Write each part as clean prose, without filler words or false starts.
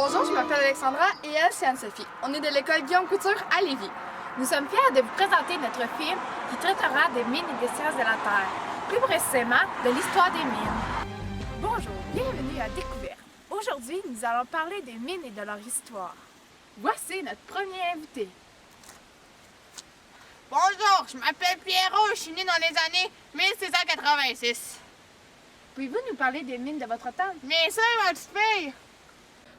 Bonjour, je m'appelle Alexandra et elle, c'est Anne-Sophie. On est de l'école Guillaume Couture à Lévis. Nous sommes fiers de vous présenter notre film qui traitera des mines et des sciences de la Terre, plus précisément de l'histoire des mines. Bonjour, bienvenue à Découverte. Aujourd'hui, nous allons parler des mines et de leur histoire. Voici notre premier invité. Bonjour, je m'appelle Pierrot, je suis né dans les années 1686. Pouvez-vous nous parler des mines de votre temps? Bien sûr, ma petite fille.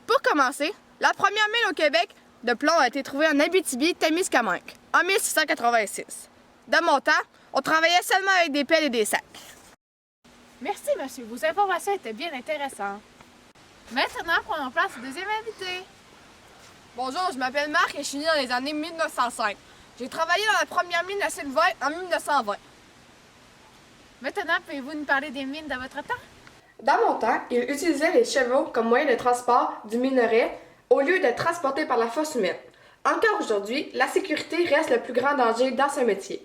Pour commencer, la première mine au Québec de plomb a été trouvée en Abitibi-Témiscamingue en 1686. De mon temps, on travaillait seulement avec des pelles et des sacs. Merci, monsieur. Vos informations étaient bien intéressantes. Maintenant, prenons place au deuxième invité. Bonjour, je m'appelle Marc et je suis né dans les années 1905. J'ai travaillé dans la première mine à Sylvain en 1920. Maintenant, pouvez-vous nous parler des mines de votre temps? Dans mon temps, ils utilisaient les chevaux comme moyen de transport du minerai au lieu de transporter par la force humaine. Encore aujourd'hui, la sécurité reste le plus grand danger dans ce métier.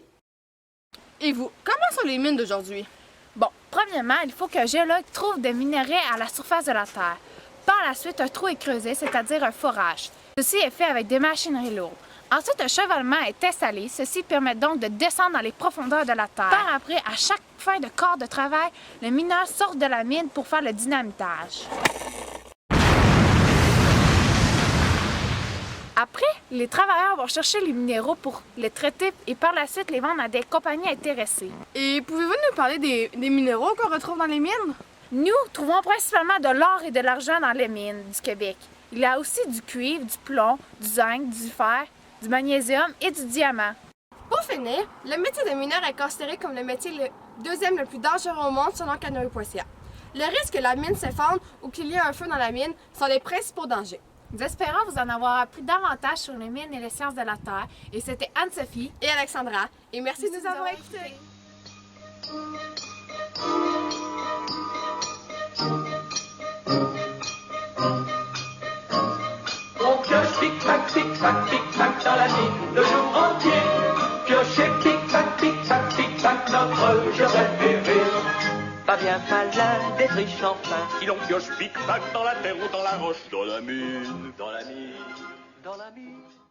Et vous, comment sont les mines d'aujourd'hui? Bon, premièrement, il faut qu'un géologue trouve des minerais à la surface de la Terre. Par la suite, un trou est creusé, c'est-à-dire un forage. Ceci est fait avec des machineries lourdes. Ensuite, un chevalement est installé. Ceci permet donc de descendre dans les profondeurs de la Terre. Par après, à chaque fin de corps de travail, le mineur sort de la mine pour faire le dynamitage. Après, les travailleurs vont chercher les minéraux pour les traiter et par la suite les vendre à des compagnies intéressées. Et pouvez-vous nous parler des minéraux qu'on retrouve dans les mines? Nous trouvons principalement de l'or et de l'argent dans les mines du Québec. Il y a aussi du cuivre, du plomb, du zinc, du fer, du magnésium et du diamant. Pour finir, le métier de mineur est considéré comme le métier deuxième le plus dangereux au monde selon Canoë.ca. Le risque que la mine s'effondre ou qu'il y ait un feu dans la mine sont les principaux dangers. Nous espérons vous en avoir appris davantage sur les mines et les sciences de la Terre. Et c'était Anne-Sophie et Alexandra. Et merci de nous avoir écoutés. On pioche tic-tac dans la mine le jour entier. Piocher tic-tac, notre jeu préféré. Pas bien malin, des riches enfin. Si l'on pioche pic-tac dans la terre ou dans la roche, dans la mine, dans la mine, dans la mine.